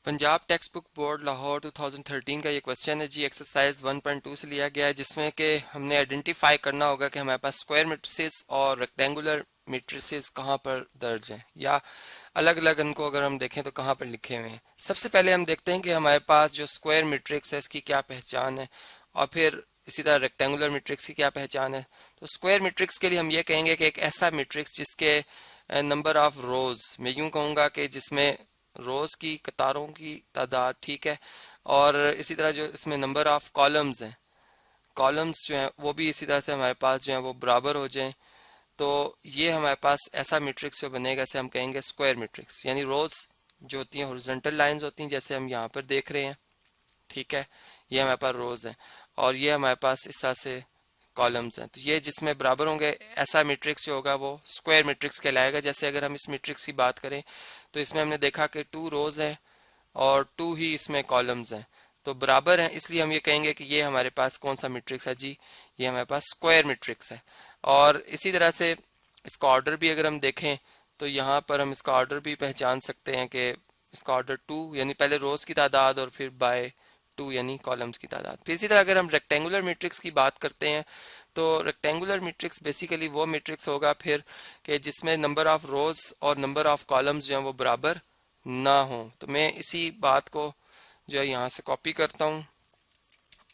Punjab text book board Lahore 2013 का ये question है जी। एक्सरसाइज 1.2 से लिया गया है, जिसमें कि हमने आइडेंटिफाई करना होगा कि हमारे पास स्क्वायर मैट्रिसेस और रेक्टेंगुलर मैट्रिसेस कहाँ पर दर्ज हैं, या अलग अलग इनको अगर हम देखें तो कहाँ पर लिखे हुए हैं। सबसे पहले हम देखते हैं कि हमारे पास जो स्क्वायर मैट्रिक्स है इसकी क्या पहचान है, और फिर इसी तरह रेक्टेंगुलर मैट्रिक्स की क्या पहचान है। तो स्क्वायर मैट्रिक्स के लिए हम ये कहेंगे कि एक ऐसा मैट्रिक्स जिसके नंबर ऑफ रोज, मैं यूं कहूँगा कि जिसमें रोज की कतारों की तादाद, ठीक है, और इसी तरह जो इसमें नंबर ऑफ कॉलम्स हैं, कॉलम्स जो हैं वो भी इसी तरह से हमारे पास जो है वो बराबर हो जाएं। तो ये हमारे पास ऐसा मैट्रिक्स जो बनेगा इसे हम कहेंगे स्क्वायर मैट्रिक्स। यानी रोज जो होती हैं हॉरिजॉन्टल लाइंस होती हैं, जैसे हम यहाँ पर देख रहे हैं, ठीक है, ये हमारे पास रोज है, और ये हमारे पास इस तरह से कॉलम्स हैं। तो ये जिसमें बराबर होंगे ऐसा मैट्रिक्स जो होगा वो स्क्वायर मैट्रिक्स कहलाएगा। जैसे अगर हम इस मैट्रिक्स की बात करें तो इसमें हमने देखा कि 2 रोज हैं और 2 ही इसमें कॉलम्स हैं, तो बराबर हैं, इसलिए हम ये कहेंगे कि ये हमारे पास कौन सा मैट्रिक्स है जी, ये हमारे पास स्क्वायर मैट्रिक्स है। और इसी तरह से इसका ऑर्डर भी अगर हम देखें तो यहाँ पर हम इसका ऑर्डर भी पहचान सकते हैं कि इसका ऑर्डर 2, यानी पहले रोज की तादाद और फिर बाय 2 यानी कॉलम्स की तादाद। फिर इसी तरह अगर हम रेक्टेंगुलर मैट्रिक्स की बात करते हैं तो रेक्टेंगुलर मैट्रिक्स बेसिकली वो मैट्रिक्स होगा फिर कि जिसमें नंबर ऑफ रोज और नंबर ऑफ कॉलम्स जो हैं वो बराबर ना हो। तो मैं इसी बात को जो है यहाँ से कॉपी करता हूँ,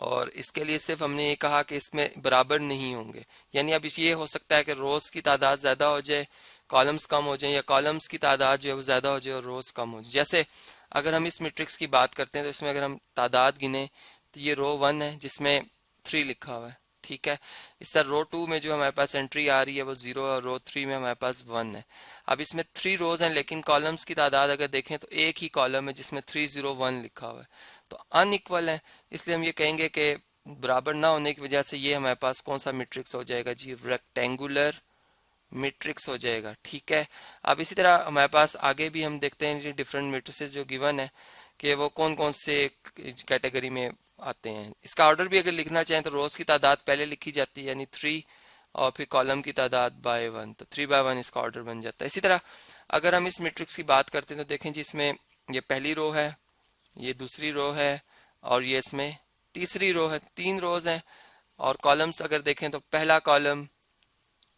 और इसके लिए सिर्फ हमने ये कहा कि इसमें बराबर नहीं होंगे। यानी अब ये हो सकता है कि रोज की तादाद ज्यादा हो जाए, कॉलम्स कम हो जाए, या कॉलम्स की तादाद जो है वो ज्यादा हो जाए और रोज कम हो जाए। जैसे अगर हम इस मैट्रिक्स की बात करते हैं तो इसमें अगर हम तादाद गिने तो ये रो 1 है जिसमें 3 लिखा हुआ है, ठीक है। इस तरह रो 2 में जो हमारे पास एंट्री आ रही है वो 0 है, और रो 3 में हमारे पास 1 है। अब इसमें 3 रोज हैं, लेकिन कॉलम्स की तादाद अगर देखें तो एक ही कॉलम है जिसमें 301 लिखा हुआ है, तो अनइक्वल है। इसलिए हम ये कहेंगे कि बराबर ना होने की वजह से ये हमारे पास कौन सा मैट्रिक्स हो जाएगा जी, रेक्टेंगुलर मैट्रिक्स हो जाएगा, ठीक है। अब इसी तरह हमारे पास आगे भी हम देखते हैं डिफरेंट मैट्रिसेस जो गिवन है कि वो कौन कौन से कैटेगरी में आते हैं। इसका ऑर्डर भी अगर लिखना चाहें तो रोज की तादाद पहले लिखी जाती है यानी 3, और फिर कॉलम की तादाद बाय 1, तो 3 बाय 1 इसका ऑर्डर बन जाता है। इसी तरह अगर हम इस मैट्रिक्स की बात करते हैं तो देखें जी, इसमें ये पहली रो है, ये दूसरी रो है, और ये इसमें तीसरी रो है, 3 रोज हैं। और कॉलम्स अगर देखें तो पहला कॉलम,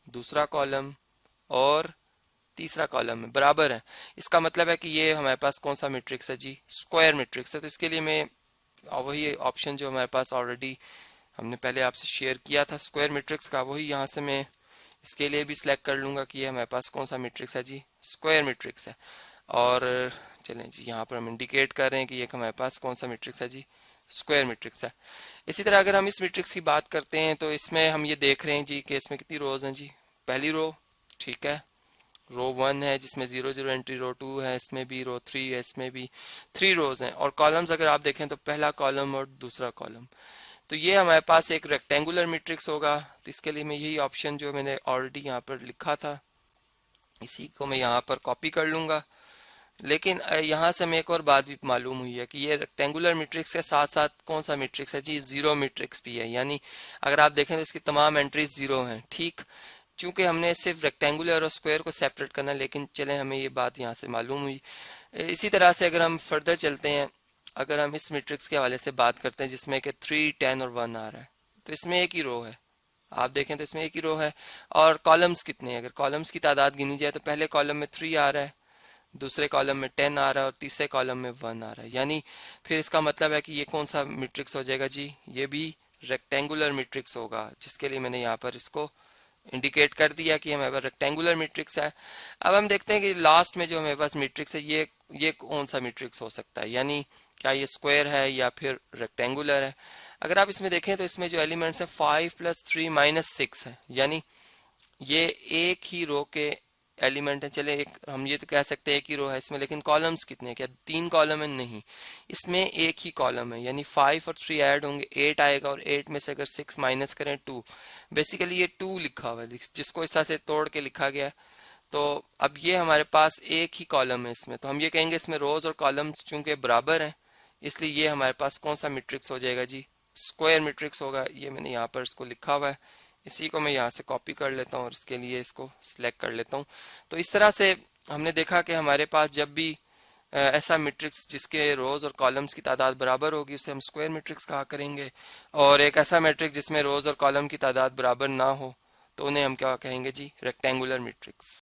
दूसरा कॉलम और तीसरा कॉलम है, बराबर है। इसका मतलब है कि ये हमारे पास कौन सा मैट्रिक्स है जी, स्क्वायर मैट्रिक्स है। तो इसके लिए मैं वही ऑप्शन जो हमारे पास ऑलरेडी हमने पहले आपसे शेयर किया था स्क्वायर मैट्रिक्स का, वही यहाँ से मैं इसके लिए भी सिलेक्ट कर लूंगा कि ये हमारे पास कौन सा मैट्रिक्स है जी, स्क्वायर मैट्रिक्स है। और चलें जी, यहाँ पर हम इंडिकेट कर रहे हैं कि ये हमारे पास कौन सा मैट्रिक्स है जी, स्क्वायर मैट्रिक्स है। इसी तरह अगर हम इस मैट्रिक्स की बात करते हैं तो इसमें हम ये देख रहे हैं जी कि इसमें कितनी रोज हैं जी, पहली रो, ठीक है, रो 1 है जिसमें 0 0 एंट्री, रो 2 है, इसमें भी रो 3 है, इसमें भी 3 रोज हैं। और कॉलम्स अगर आप देखें तो पहला कॉलम और दूसरा कॉलम, तो ये हमारे पास एक रेक्टेंगुलर मैट्रिक्स होगा। तो इसके लिए मैं यही ऑप्शन जो मैंने ऑलरेडी यहाँ पर लिखा था इसी को मैं यहाँ पर कॉपी कर लूंगा। लेकिन यहाँ से हमें एक और बात भी मालूम हुई है कि ये रेक्टेंगुलर मैट्रिक्स के साथ साथ कौन सा मैट्रिक्स है जी, जीरो मैट्रिक्स भी है। यानी अगर आप देखें तो इसकी तमाम एंट्रीज जीरो हैं, ठीक। चूंकि हमने सिर्फ रेक्टेंगुलर और स्क्वायर को सेपरेट करना, लेकिन चले हमें ये बात यहाँ से मालूम हुई। इसी तरह से अगर हम फर्दर चलते हैं, अगर हम इस मैट्रिक्स के हवाले से बात करते हैं जिसमें कि 3, 10 और 1 आ रहा है, तो इसमें एक ही रो है। आप देखें तो इसमें एक ही रो है। और कॉलम्स कितने हैं, अगर कॉलम्स की तादाद गिनी जाए तो पहले कॉलम में 3 आ रहा है, दूसरे कॉलम में 10 आ रहा है, और तीसरे कॉलम में 1 आ रहा है। यानी फिर इसका मतलब है कि ये कौन सा मैट्रिक्स हो जाएगा जी, ये भी रेक्टेंगुलर मैट्रिक्स होगा, जिसके लिए मैंने यहाँ पर इसको इंडिकेट कर दिया कि हमारे पास रेक्टेंगुलर मैट्रिक्स है। अब हम देखते हैं कि लास्ट में जो हमारे पास मैट्रिक्स है ये कौन सा मैट्रिक्स हो सकता है, यानी क्या ये स्क्वायर है या फिर रेक्टेंगुलर है। अगर आप इसमें देखें तो इसमें जो एलिमेंट्स है 5 + 3 - 6 है, यानी ये एक ही रो के एलिमेंट है। चले एक हम ये तो कह सकते हैं एक ही रो है इसमें, लेकिन कॉलम्स कितने हैं, क्या 3 कॉलम है, नहीं, इसमें एक ही कॉलम है। यानी 5 और 3 ऐड होंगे 8 आएगा, और 8 में से अगर 6 माइनस करें 2, बेसिकली ये 2 लिखा हुआ है जिसको इस तरह से तोड़ के लिखा गया है। तो अब ये हमारे पास एक ही कॉलम है इसमें, तो हम ये कहेंगे इसमें रोज और कॉलम्स चूंकि बराबर हैं, इसलिए ये हमारे पास कौन सा मैट्रिक्स हो जाएगा जी, स्क्वायर मैट्रिक्स होगा। ये मैंने यहाँ पर इसको लिखा हुआ है, इसी को मैं यहाँ से कॉपी कर लेता हूँ और इसके लिए इसको सिलेक्ट कर लेता हूँ। तो इस तरह से हमने देखा कि हमारे पास जब भी ऐसा मैट्रिक्स जिसके रोज और कॉलम्स की तादाद बराबर होगी उसे हम स्क्वायर मैट्रिक्स कहा करेंगे। और एक ऐसा मैट्रिक्स जिसमें रोज और कॉलम की तादाद बराबर ना हो तो उन्हें हम क्या कहेंगे जी, रेक्टेंगुलर मैट्रिक्स।